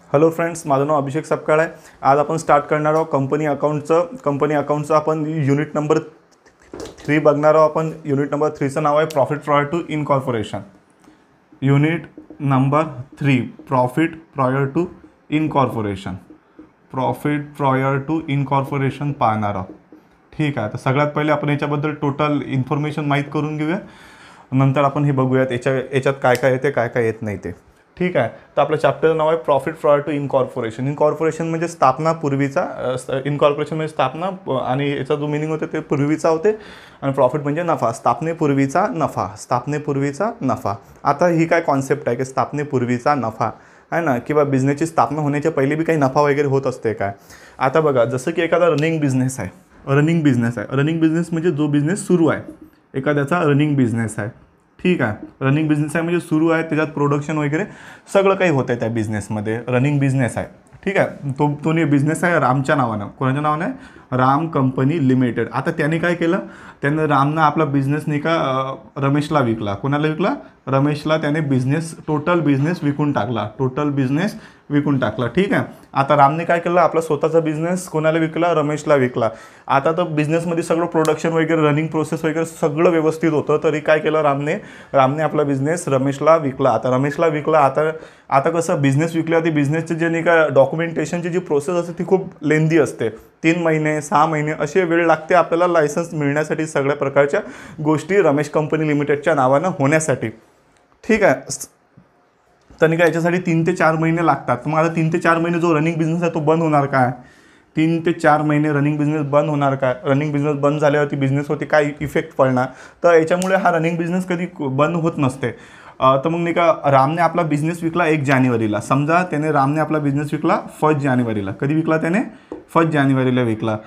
Hello friends, माझं नाव अभिषेक सपकाळ आहे। आज आपण स्टार्ट करणार आहोत कंपनी अकाउंटचं आपण युनिट नंबर 3 बघणार आहोत। आपण युनिट नंबर 3चं नाव आहे profit prior to incorporation. Unit number 3 profit prior to incorporation. Profit prior to incorporation पाहणार आहोत। ठीक आहे, तर सगळ्यात पहिले आपण याच्याबद्दल टोटल इन्फॉर्मेशन माहीत करून घेऊया, नंतर आपण हे बघूयात याच्यात काय काय येते काय काय येत नाही ते। ठीक आहे, तर आपलं चॅप्टरचं नाव आहे profit prior to incorporation. Incorporation म्हणजे स्थापना पूर्वीचा, इनकॉर्पोरेशन म्हणजे स्थापना आणि याचा जो मिनिंग होते ते पूर्वीचा होते, आणि प्रॉफिट म्हणजे नफा, स्थापनेपूर्वीचा नफा, स्थापनेपूर्वीचा नफा। आता ही काय कॉन्सेप्ट आहे की स्थापनेपूर्वीचा नफा आहे ना, किंवा बिझनेसची स्थापना होण्याच्या पहिले बी काही नफा वगैरे होत असते काय। आता बघा, जसं की एखादा रनिंग बिझनेस आहे, रनिंग बिझनेस म्हणजे जो बिझनेस सुरू आहे, एखाद्याचा रनिंग बिझनेस आहे। ठीक आहे, रनिंग बिझनेस आहे म्हणजे सुरू आहे, त्याच्यात प्रोडक्शन वगैरे सगळं काही होतं आहे त्या बिझनेसमध्ये, रनिंग बिझनेस आहे। ठीक आहे, तो बिझनेस आहे रामच्या नावानं। कोणाच्या नावानं आहे? Ram company limited. आता त्याने काय केलं, रामनं आपला बिझनेस नाही का रमेशला विकला। कोणाला विकला? रमेशला। त्याने टोटल बिझनेस विकून टाकला। ठीक आहे, आता रामने काय केलं, आपला स्वतःचा बिझनेस कोणाला विकला? रमेशला विकला। आता तर बिझनेसमध्ये सगळं प्रोडक्शन वगैरे, रनिंग प्रोसेस वगैरे सगळं व्यवस्थित होतं, तरी काय केलं रामने आपला बिझनेस रमेशला विकला। आता रमेशला विकला, आता कसं बिझनेस विकल्यावरती बिझनेसचे जे नाही का डॉक्युमेंटेशनची जी प्रोसेस असते ती खूप लेंदी असते। 3 महिने 6 महिने असे वेळ लागते आपल्याला लायसन्स मिळण्यासाठी, सगळ्या प्रकारच्या गोष्टी रमेश कंपनी लिमिटेडच्या नावानं होण्यासाठी। ठीक आहे, तर नाही का याच्यासाठी 3 ते 4 महिने लागतात। मग आता 3 ते 4 महिने जो रनिंग बिझनेस आहे तो बंद होणार काय? 3 ते 4 महिने रनिंग बिझनेस बंद होणार काय? रनिंग बिझनेस बंद झाल्यावरती बिझनेसवरती काय इफेक्ट पडणार? तर याच्यामुळे हा रनिंग बिझनेस कधी बंद होत नसते। तर मग नाही का रामने आपला बिझनेस विकला 1 जानेवारीला। समजा रामने आपला बिझनेस विकला 1 जानेवारीला। कधी विकला त्याने? 1 जानेवारीला विकला।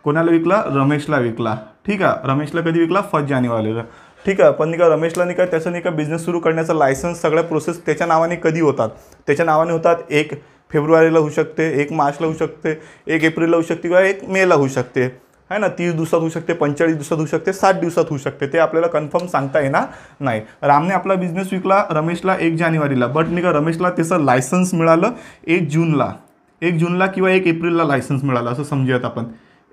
कोणाला विकला? रमेशला विकला। ठीक आहे, रमेशला कधी विकला? 1 जानेवारीला। ठीक आहे, पण नाही का रमेशला नाही का त्याचं नाही का बिझनेस सुरू करण्याचं लायसन्स सगळ्या प्रोसेस त्याच्या नावाने कधी होतात? त्याच्या नावाने होतात 1 फेब्रुवारीला होऊ शकते, 1 मार्चला होऊ शकते, 1 एप्रिलला होऊ शकते, किंवा 1 मेला होऊ शकते, है ना। 30 दिवसात होऊ शकते, 45 दिवसात होऊ शकते, 60 दिवसात होऊ शकते, ते आपल्याला कन्फर्म सांगता येणार नाही। रामने आपला बिझनेस विकला रमेशला 1 जानेवारीला, बट नाही का रमेशला त्याचं लायसन्स मिळालं 1 जूनला किंवा 1 एप्रिलला लायसन्स मिळालं, असं समजूयात आपण।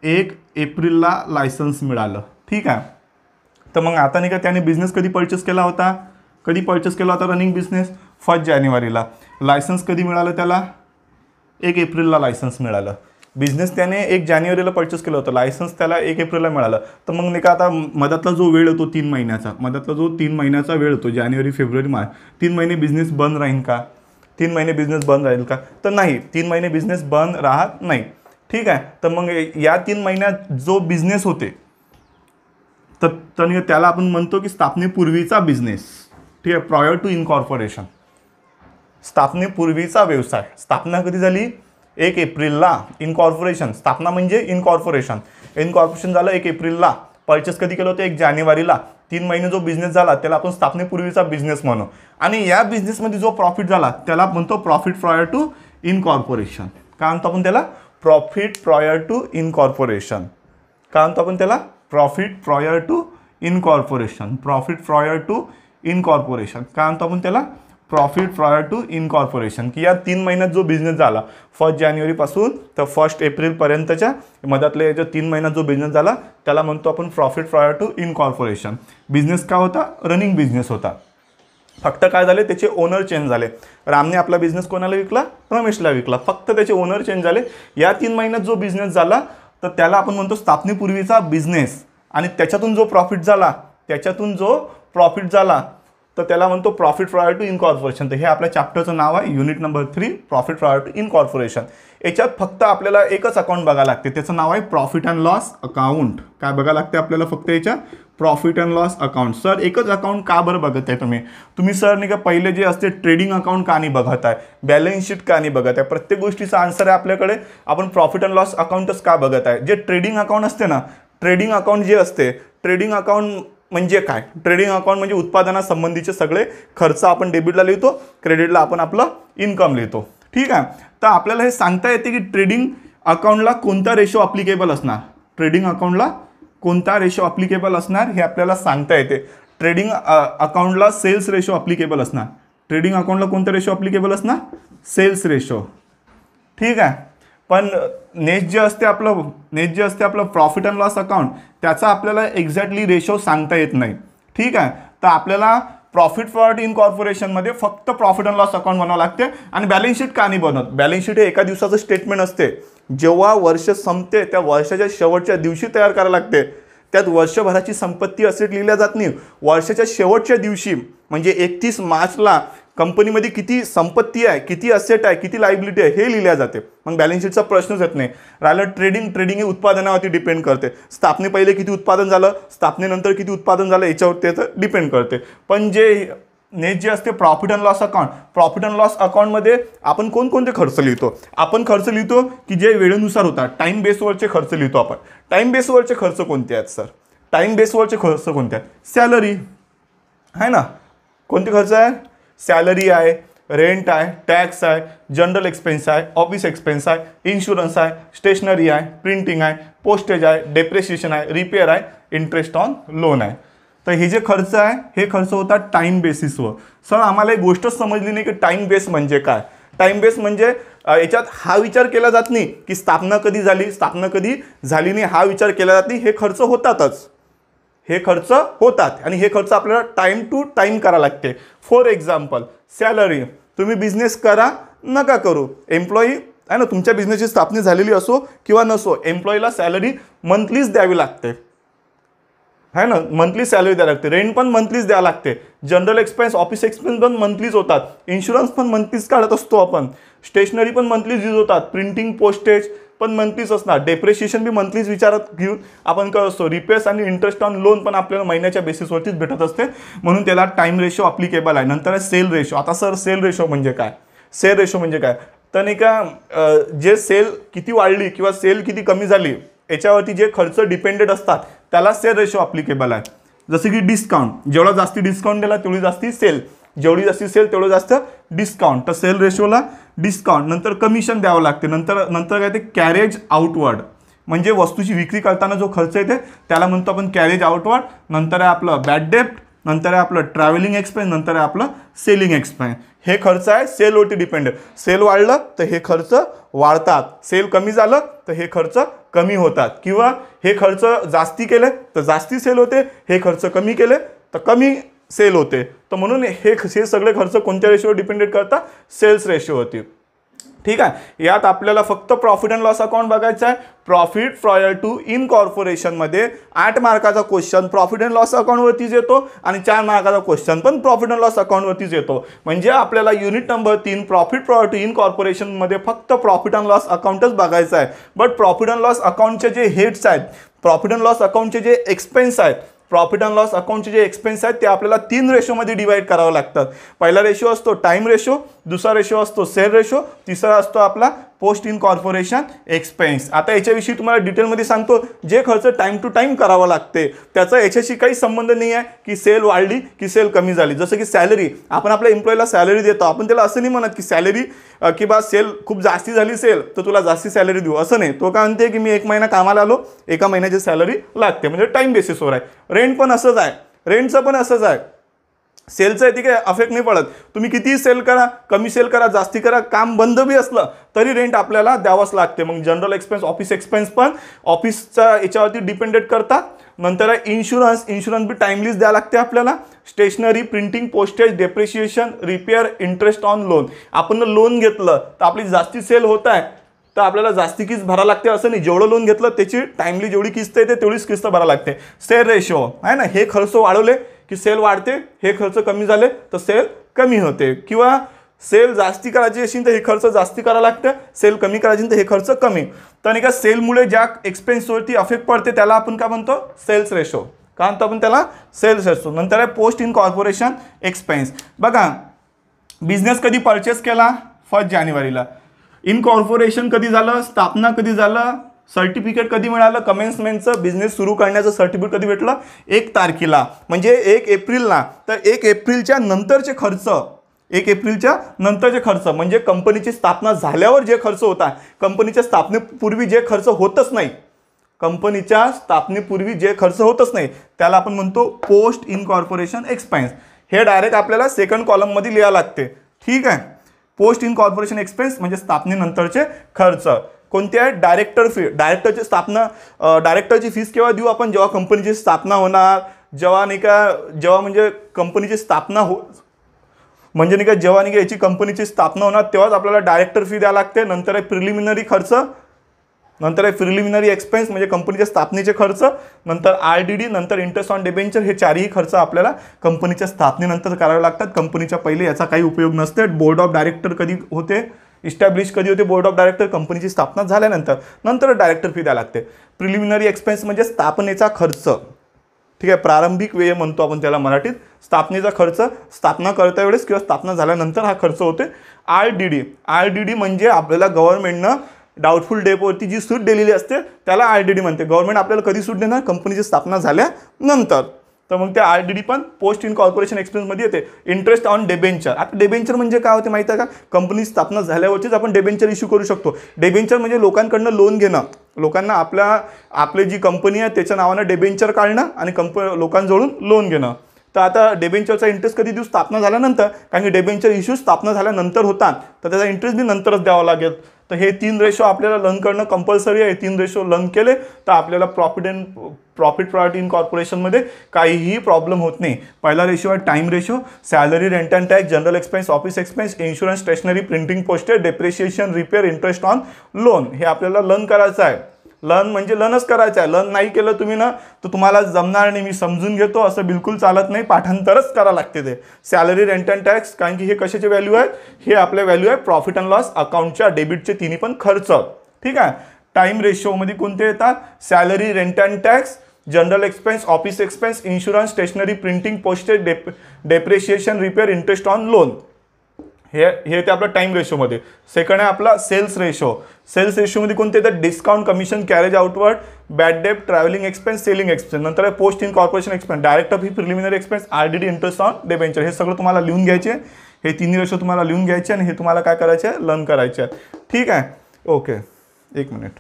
1 एप्रिलला लायसन्स मिळालं। ठीक आहे, तर मग आता नाही का त्याने बिझनेस कधी परचेस केला होता? रनिंग बिझनेस 1 जानेवारीला। लायसन्स कधी मिळालं त्याला? 1 एप्रिलला लायसन्स मिळालं। बिझनेस त्याने 1 जानेवारीला परचेस केलं होतं, लायसन्स त्याला 1 एप्रिलला मिळालं। तर मग नाही का आता मधातला जो वेळ होतो 3 महिन्याचा वेळ होतो, जानेवारी फेब्रुवारी मार्च, 3 महिने बिझनेस बंद राहील का? 3 महिने बिझनेस बंद राहील का? तर नाही, 3 महिने बिझनेस बंद राहत नाही। ठीक आहे, तर मग या 3 महिन्यात जो बिझनेस होते तर त्याला आपण म्हणतो की स्थापनेपूर्वीचा बिझनेस। ठीक आहे, प्रायर टू इनकॉर्पोरेशन, स्थापनेपूर्वीचा व्यवसाय। स्थापना कधी झाली? 1 एप्रिलला। इनकॉर्पोरेशन, स्थापना म्हणजे इनकॉर्पोरेशन झालं 1 एप्रिलला। परचेस कधी केलं होतं? 1 जानेवारीला। 3 महिने जो बिझनेस झाला त्याला आपण स्थापनेपूर्वीचा बिझनेस म्हणू, आणि या बिझनेसमध्ये जो प्रॉफिट झाला त्याला म्हणतो प्रॉफिट प्रायर टू इनकॉर्पोरेशन। काय म्हणतो आपण त्याला? Profit prior to incorporation. काय म्हणतो आपण त्याला? Profit prior to incorporation. काय म्हणतो आपण त्याला? Profit prior to incorporation. की या 3 महिन्यात जो बिझनेस झाला 1 जानेवारीपासून तर 1 एप्रिलपर्यंतच्या मधातल्या या 3 महिन्यात जो बिझनेस झाला त्याला म्हणतो आपण profit prior to incorporation. Business का होता? रनिंग बिझनेस होता। फक्त काय झाले, त्याचे ओनर चेंज झाले। रामने आपला बिझनेस कोणाला विकला? रमेशला विकला। फक्त त्याचे ओनर चेंज झाले। या 3 महिन्यात जो बिझनेस झाला तर त्याला आपण म्हणतो स्थापनेपूर्वीचा बिझनेस, आणि त्याच्यातून जो प्रॉफिट झाला तर त्याला म्हणतो प्रॉफिट प्रायर टू इनकॉर्पोरेशन। तर हे आपल्या चॅप्टरचं नाव आहे, unit number 3 profit prior to incorporation. याच्यात फक्त आपल्याला एकच अकाउंट बघायला लागते, त्याचं नाव आहे प्रॉफिट अँड लॉस अकाउंट। काय बघायला लागते आपल्याला? फक्त याच्यात profit and loss account. Sir एकच अकाउंट का बरं बघत आहे तुम्ही सर नाही का पहिले जे असते ट्रेडिंग अकाउंट का नाही बघत आहे, बॅलन्स शीट का नाही बघत आहे? प्रत्येक गोष्टीचा आन्सर आहे आपल्याकडे, आपण प्रॉफिट अँड लॉस अकाउंटच का बघत आहे? जे ट्रेडिंग अकाउंट असते ना, ट्रेडिंग अकाउंट म्हणजे काय? ट्रेडिंग अकाउंट म्हणजे उत्पादनासंबंधीचे सगळे खर्च आपण डेबिटला लिहितो, क्रेडिटला आपण आपलं इन्कम लिहितो। ठीक आहे, तर आपल्याला हे सांगता येते की ट्रेडिंग अकाउंटला कोणता रेशो अप्लिकेबल असणार, हे आपल्याला सांगता येते। ट्रेडिंग अकाउंटला सेल्स रेशो अप्लिकेबल असणार। ट्रेडिंग अकाउंटला कोणता रेशो अप्लिकेबल असणार? Sales ratio. ठीक आहे. पण नेक्स्ट जे असते आपलं प्रॉफिट अँड लॉस अकाउंट, त्याचा आपल्याला एक्झॅक्टली रेशो सांगता येत नाही. ठीक आहे. तर आपल्याला प्रॉफिट प्रायोरिटी इन कॉर्पोरेशनमध्ये फक्त प्रॉफिट अँड लॉस अकाउंट बनावं लागते. आणि बॅलन्स शीट का नाही बनवत? बॅलन्स शीट हे एका दिवसाचं स्टेटमेंट असते. जेव्हा वर्ष संपते त्या वर्षाच्या शेवटच्या दिवशी तयार करायला लागते. त्यात वर्षभराची संपत्ती असेट लिहिल्या जात नाही. वर्षाच्या शेवटच्या दिवशी म्हणजे 31 मार्चला कंपनीमध्ये किती संपत्ती आहे, किती असेट आहे, किती लायबिलिटी आहे हे लिहिल्या जाते. मग बॅलन्स शीटचा प्रश्नच येत नाही. राहिलं ट्रेडिंग हे उत्पादनावरती डिपेंड करते. स्थापने पहिले किती उत्पादन झालं, स्थापनेनंतर किती उत्पादन झालं याच्यावरती त्याचं डिपेंड करते. पण जे असते profit and loss account, profit and loss अकाउंटमध्ये आपण कोणकोणते खर्च लिहितो? आपण खर्च लिहितो की जे वेळेनुसार होतात, टाईम बेसवरचे खर्च लिहितो आपण. टाईम बेसवरचे खर्च कोणते आहेत सर? टाईम बेसवरचे खर्च कोणते आहेत? सॅलरी आहे ना. कोणते खर्च आहे? सॅलरी आहे, रेंट आहे, टॅक्स आहे, जनरल एक्सपेन्स आहे, ऑफिस एक्सपेन्स आहे, इन्शुरन्स आहे, स्टेशनरी आहे, प्रिंटिंग आहे, पोस्टेज आहे, डेप्रिसिएशन आहे, रिपेअर आहे, इंटरेस्ट ऑन लोन आहे. तर हे जे खर्च आहे हे खर्च होतात टाईम बेसिसवर. सर आम्हाला एक गोष्टच समजली नाही की टाईम बेस म्हणजे काय. टाईम बेस म्हणजे याच्यात हा विचार केला जात नाही की स्थापना कधी झाली, स्थापना कधी झाली नाही, हा विचार केला जात नाही. हे खर्च होतातच, हे खर्च होतात आणि हे खर्च आपल्याला टाईम टू टाईम करावं लागते. फॉर एक्झाम्पल सॅलरी, तुम्ही बिझनेस करा नका करू, एम्प्लॉई आहे ना, तुमच्या बिझनेसची स्थापना झालेली असो किंवा नसो, एम्प्लॉईला सॅलरी मंथलीच द्यावी लागते है ना. मंथली सॅलरी द्यावी लागते, रेंट पण मंथलीच द्यावं लागते, जनरल एक्सपेन्स, ऑफिस एक्सपेन्स पण मंथलीच होतात, इन्शुरन्स पण मंथलीच काढत असतो आपण, स्टेशनरी पण मंथलीच यूज होतात, प्रिंटिंग पोस्टेज पण मंथलीच असणार, डेप्रिसिएशन बी मंथलीच विचारात घेऊन आपण करत असतो, रिपेअर्स आणि इंटरेस्ट ऑन लोन पण आपल्याला महिन्याच्या बेसिसवरतीच भेटत असते. म्हणून त्याला टाईम रेशो अप्लिकेबल आहे. नंतर आहे सेल रेशो. आता सर सेल रेशो म्हणजे काय? सेल रेशो म्हणजे काय तर नाही का, जे सेल किती वाढली किंवा सेल किती कमी झाली याच्यावरती जे खर्च डिपेंडेड असतात त्याला सेल रेशो अप्लिकेबल आहे. जसं की डिस्काउंट, जेवढा जास्ती डिस्काउंट दिला तेवढी जास्ती सेल, जेवढी जास्ती सेल तेवढं जास्त डिस्काउंट. तर सेल रेशोला डिस्काउंट, नंतर कमिशन द्यावं लागते, नंतर काय ते कॅरेज आउटवर्ड, म्हणजे वस्तूची विक्री करताना जो खर्च येते त्याला म्हणतो आपण कॅरेज आउटवर्ड. नंतर आहे आपलं बॅड डेप्ट, नंतर आहे आपलं ट्रॅव्हलिंग एक्सपेन्स, नंतर आहे आपलं सेलिंग एक्सपेन्स. हे खर्च आहे सेलवरती डिपेंडेड. सेल वाढलं तर हे खर्च वाढतात, सेल कमी झालं तर हे खर्च कमी होतात, किंवा हे खर्च जास्ती केले तर जास्ती सेल होते, हे खर्च कमी केले तर कमी सेल होते. तर म्हणून हे सगळे खर्च कोणत्या रेशोवर डिपेंडेड करतात? सेल्स रेशोवरती. ठीक आहे. यात आपल्याला फक्त प्रॉफिट अँड लॉस अकाउंट बघायचं आहे. प्रॉफिट प्रायर टू इन कॉर्पोरेशनमध्ये 8 मार्काचा क्वेश्चन प्रॉफिट अँड लॉस अकाउंटवरतीच येतो आणि 4 मार्काचा क्वेश्चन पण प्रॉफिट अँड लॉस अकाउंटवरतीच येतो. म्हणजे आपल्याला unit number 3 profit prior to इन कॉर्पोरेशनमध्ये फक्त प्रॉफिट अँड लॉस अकाउंटच बघायचं आहे. बट प्रॉफिट अँड लॉस अकाउंटचे जे हेड्स आहेत, प्रॉफिट अँड लॉस अकाउंटचे जे एक्सपेन्स आहेत, प्रॉफिट अँड लॉस अकाउंटचे जे एक्सपेन्स आहेत ते आपल्याला 3 रेशोमध्ये डिवाइड करावं लागतात. पहिला रेशो असतो टाईम रेशो, दुसरा रेशो असतो सेल रेशो, तिसरा असतो आपला पोस्ट इन कॉर्पोरेशन एक्सपेन्स. आता याच्याविषयी तुम्हाला डिटेलमध्ये सांगतो. जे खर्च टाईम टू टाईम करावं लागते त्याचा याच्याशी काही संबंध नाही आहे की सेल वाढली की सेल कमी झाली. जसं की सॅलरी, आपण आपल्या एम्प्लॉईला सॅलरी देतो, आपण त्याला असं नाही म्हणत की सॅलरी की बा सेल खूप जास्ती झाली सेल तर तुला जास्ती सॅलरी देऊ, असं नाही. तो काय म्हणते की मी 1 महिना कामाला आलो, 1 महिन्याची सॅलरी लागते, म्हणजे टाईम बेसिसवर आहे. रेंट पण असंच आहे, रेंटचं पण असंच आहे. सेलचं आहे ठीक आहे, अफेक्ट नाही पडत. तुम्ही कितीही सेल करा, कमी सेल करा, जास्ती करा, काम बंद बी असलं तरी रेंट आपल्याला द्यावंच लागते. मग जनरल एक्सपेन्स, ऑफिस एक्सपेन्स पण ऑफिसच्या याच्यावरती डिपेंडेड करतात. नंतर आहे इन्शुरन्स बी टाईमलीच द्यावं लागते आपल्याला. Stationery, printing, postage, depreciation, repair, interest on loan. आपण लोन घेतलं तर आपली जास्ती सेल होत आहे तर आपल्याला जास्ती किस्त भरावं लागते, असं नाही. जेवढं लोन घेतलं त्याची टाईमली जेवढी किस्त येते तेवढीच किस्त भरावं लागते. सेल रेशो आहे ना, हे खर्च वाढवले की सेल वाढते, हे खर्च कमी झाले तर सेल कमी होते, किंवा सेल जास्ती करायची असेल तर हे खर्च जास्ती करावं लागतं, सेल कमी करायची तर हे खर्च कमी. तर नाही का सेलमुळे ज्या एक्सपेन्सवरती अफेक्ट पडते त्याला आपण काय म्हणतो? Sales ratio. का म्हणतो आपण त्याला? Sales ratio. नंतर आहे पोस्ट इन कॉर्पोरेशन एक्सपेन्स. बघा, बिझनेस कधी परचेस केला? 1 जानेवारीला. इन कॉर्पोरेशन कधी झालं? स्थापना कधी झालं? सर्टिफिकेट कधी मिळालं? कमेन्समेंटचं बिझनेस सुरू करण्याचं सर्टिफिकेट कधी भेटलं? 1 तारखेला, म्हणजे 1 एप्रिलला. तर 1 एप्रिलच्या नंतरचे खर्च, 1 एप्रिलच्या नंतरचे खर्च म्हणजे कंपनीची स्थापना झाल्यावर जे खर्च होता, कंपनीच्या स्थापनेपूर्वी जे खर्च होतच नाही, कंपनीच्या स्थापनेपूर्वी जे खर्च होतच नाही त्याला आपण म्हणतो पोस्ट इन कॉर्पोरेशन एक्सपेन्स. हे डायरेक्ट आपल्याला सेकंड कॉलममध्ये लिहावं लागते. ठीक आहे. पोस्ट इनकॉर्पोरेशन एक्सपेन्स म्हणजे स्थापनेनंतरचे खर्च. कोणते आहे? Director fee. डायरेक्टरची स्थापना, डायरेक्टरची फीस केव्हा देऊ आपण? जेव्हा कंपनीची स्थापना होणार, जेव्हा नाही का, जेव्हा म्हणजे कंपनीची स्थापना म्हणजे नाही का, जेव्हा नाही का याची कंपनीची स्थापना होणार तेव्हाच आपल्याला डायरेक्टर फी द्यावी लागते. नंतर आहे प्रिलिमिनरी खर्च, नंतर आहे प्रिलिमिनरी एक्सपेन्स म्हणजे कंपनीच्या स्थापनेचे खर्च, नंतर RDD, नंतर इंटरेस्ट ऑन डिबेंचर. हे चारही खर्च आपल्याला कंपनीच्या स्थापनेनंतर करावे लागतात. कंपनीच्या पहिले याचा काही उपयोग नसते. बोर्ड ऑफ डायरेक्टर कधी होते? इस्टॅब्लिश कधी होते बोर्ड ऑफ डायरेक्टर? कंपनीची स्थापना झाल्यानंतर. नंतर डायरेक्टर फी द्यावी लागते. प्रिलिमिनरी एक्सपेन्स म्हणजे स्थापनेचा खर्च. ठीक आहे, प्रारंभिक व्यय म्हणतो आपण त्याला मराठीत. स्थापनेचा खर्च स्थापना करता वेळेस किंवा स्थापना झाल्यानंतर हा खर्च होते. RDD म्हणजे आपल्याला गव्हर्नमेंटनं डाऊटफुल डेपवरती जी सूट दिलेली असते त्याला RDD म्हणते. गव्हर्नमेंट आपल्याला कधी सूट देणार? कंपनीची स्थापना झाल्यानंतर. तर मग ते RDD पण पोस्ट इनकॉर्पोरेशन एक्सपेन्समध्ये येते. Interest on debenture. आता डेबेंचर म्हणजे काय होते माहिती आहे का? कंपनी स्थापना झाल्यावरतीच आपण डेबेंचर इश्यू करू शकतो. डेबेंचर म्हणजे लोकांकडनं लोन घेणं, लोकांना आपली जी कंपनी आहे त्याच्या नावानं डेबेंचर काढणं आणि लोकांजवळून लोन घेणं. तर आता डेबेंचरचा इंटरेस्ट कधी देऊ? स्थापना झाल्यानंतर, कारण की डेबेंचर इश्यू स्थापना झाल्यानंतर होतात, तर त्याचा इंटरेस्ट बी नंतरच द्यावा लागेल. तर हे 3 रेशो आपल्याला लर्न करणं कंपल्सरी आहे. 3 रेशो लर्न केले तर आपल्याला प्रॉफिट प्रायोरिटी इन कॉर्पोरेशनमध्ये काहीही प्रॉब्लेम होत नाही. पहिला रेशो आहे time ratio. Salary, rent and tax, general expense, office expense, insurance, stationery, printing, postage, depreciation, repair, interest on loan. हे आपल्याला लर्न करायचं आहे. लर्न म्हणजे लर्नच करायचं आहे. लर्न नाही केलं तुम्ही ना तर तुम्हाला जमणार नाही. मी समजून घेतो असं बिलकुल चालत नाही. पाठांतरच करावं लागते ते. सॅलरी, रेंट अँड टॅक्स, कारण की हे कशाचे व्हॅल्यू आहेत? हे आपले व्हॅल्यू आहे प्रॉफिट अँड लॉस अकाउंटच्या डेबिटचे तिन्ही पण खर्च. ठीक आहे. टाइम रेशोमध्ये कोणते येतात? Salary, rent and tax, general expense, office expense, insurance, stationery, printing, postage, depreciation, repair, interest on loan. हे ते आपलं टाइम रेशोमध्ये. सेकंड आहे आपला सेल्स रेशो. सेल्स रेशोमध्ये कोणते येतात? Discount, commission, carriage outward, bad debt, travelling expense, selling expense. नंतर आहे post incorporation expense, director fee, preliminary expense, RDD, interest on debenture. हे सगळं तुम्हाला लिहून घ्यायचे. हे 3 रेशो तुम्हाला लिहून घ्यायचे आणि हे तुम्हाला काय करायचे? लर्न करायचे. ठीक आहे, ओके. 1 मिनिट.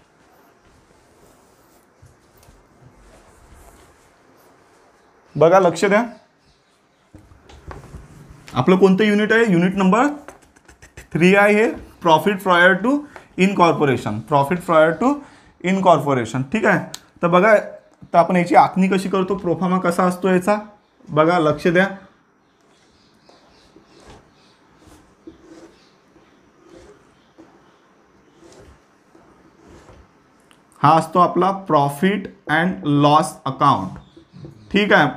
बघा, लक्ष द्या. आपलं कोणतं युनिट आहे? युनिट नंबर 3 आहे हे. Profit prior to incorporation. Profit prior to incorporation. ठीक आहे. तर बघा, तर आपण याची आखणी कशी करतो? प्रोफार्मा कसा असतो याचा? बघा, लक्ष द्या. हा असतो आपला प्रॉफिट अँड लॉस अकाउंट. ठीक आहे.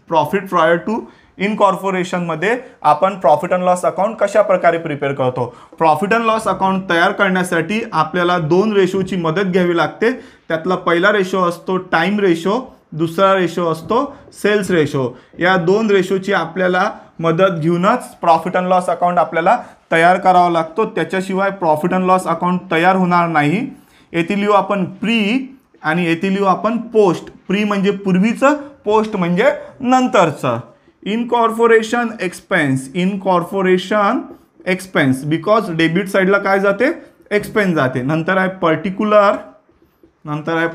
प्रॉफिट प्रायर टू इनकॉर्पोरेशनमध्ये आपण प्रॉफिट अँड लॉस अकाउंट कशा प्रकारे प्रिपेअर करतो? प्रॉफिट अँड लॉस अकाउंट तयार करण्यासाठी आपल्याला 2 रेशोची मदत घ्यावी लागते. त्यातला पहिला रेशो असतो टाइम रेशो, दुसरा रेशो असतो सेल्स रेशो. या 2 रेशोची आपल्याला मदत घेऊनच प्रॉफिट अँड लॉस अकाउंट आपल्याला तयार करावा लागतो. त्याच्याशिवाय प्रॉफिट अँड लॉस अकाउंट तयार होणार नाही. येथे लिहू आपण प्री आणि येथे लिहू आपण पोस्ट. प्री म्हणजे पूर्वीचं, पोस्ट म्हणजे नंतरचं. Incorporation expense, incorporation expense, because debit साईडला काय जाते? एक्सपेन्स जाते. नंतर आहे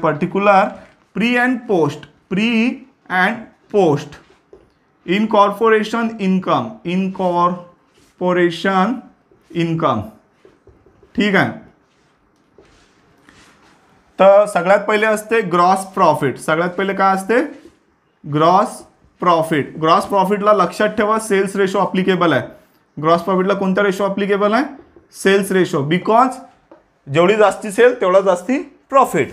particular, pre and post, pre and post. Incorporation income, incorporation income. ठीक आहे. तर सगळ्यात पहिले असते ग्रॉस प्रॉफिट. सगळ्यात पहिले काय असते? Gross profit. ग्रॉस प्रॉफिटला लक्षात ठेवा सेल्स रेशो अप्लिकेबल आहे. ग्रॉस प्रॉफिटला कोणता रेशो अप्लिकेबल आहे? Sales ratio. बिकॉज जेवढी जास्ती सेल तेवढा जास्ती प्रॉफिट,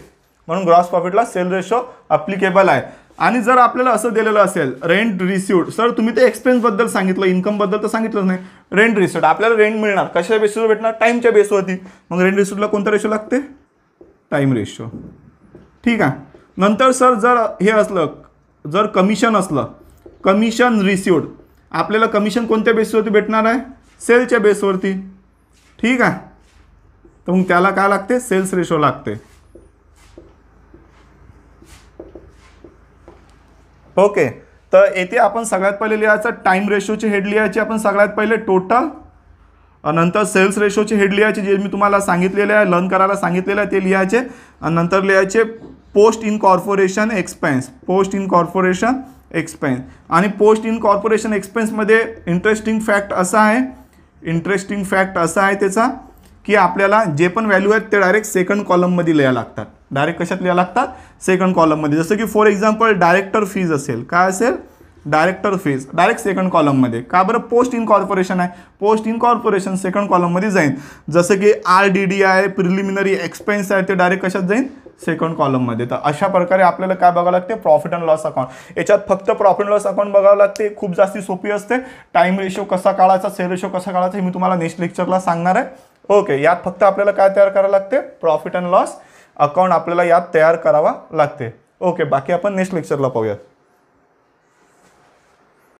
म्हणून ग्रॉस प्रॉफिटला सेल रेशो अप्लिकेबल आहे. आणि जर आपल्याला असं दिलेलं असेल रेंट रिसिव्ड, सर तुम्ही ते एक्सपेन्सबद्दल सांगितलं, इन्कमबद्दल तर सांगितलंच नाही. रेंट रिसिव्ड आपल्याला रेंट मिळणार कशा बेसवर भेटणार? टाईमच्या बेसवरती. मग रेंट रिसिव्डला कोणता रेशो लागते? Time ratio. ठीक आहे. नंतर सर जर हे असलं, जर कमिशन असलं, कमिशन रिसिव्ड, आपल्याला कमिशन कोणत्या बेसवरती भेटणार आहे? सेलच्या बेसवरती. ठीक आहे. तर मग त्याला काय लागते? सेल्स रेशो लागते. ओके. तर येथे आपण सगळ्यात पहिले लिहायचं टाइम रेशोचे हेड लिहायचे आपण सगळ्यात पहिले टोटल. नंतर सेल्स रेशोचे हेड लिहायचे, जे मी तुम्हाला सांगितलेले आहे, लर्न करायला सांगितलेलं आहे ते लिहायचे. आणि नंतर लिहायचे post incorporation expense, post incorporation expense. आणि पोस्ट इन कॉर्पोरेशन एक्सपेन्समध्ये इंटरेस्टिंग फॅक्ट असा आहे इंटरेस्टिंग फॅक्ट असा आहे त्याचा की आपल्याला जे पण व्हॅल्यू आहेत ते डायरेक्ट सेकंड कॉलममध्ये लिहायला लागतात. डायरेक्ट कशात लिहायला लागतात? सेकंड कॉलममध्ये. जसं की फॉर एक्झाम्पल डायरेक्टर फीज असेल, काय असेल? डायरेक्टर फीज डायरेक्ट सेकंड कॉलममध्ये. का बरं? पोस्ट इन कॉर्पोरेशन आहे, पोस्ट इन कॉर्पोरेशन सेकंड कॉलममध्ये जाईल. जसं की RDD आहे, प्रिलिमिनरी एक्सपेन्स आहे, ते डायरेक्ट कशात जाईल? सेकंड कॉलममध्ये. तर अशा प्रकारे आपल्याला काय बघावं लागते? Profit and loss account. याच्यात फक्त प्रॉफिट अँड लॉस अकाउंट बघावं लागते. खूप जास्ती सोपी असते. टाइम रेशो कसा काढायचा, सेल रेशो कसा काढायचा हे मी तुम्हाला नेक्स्ट लेक्चरला सांगणार आहे. ओके, यात फक्त आपल्याला काय तयार करावं लागते? प्रॉफिट अँड लॉस अकाउंट आपल्याला यात तयार करावा लागते. ओके, बाकी आपण नेक्स्ट लेक्चरला पाहूयात.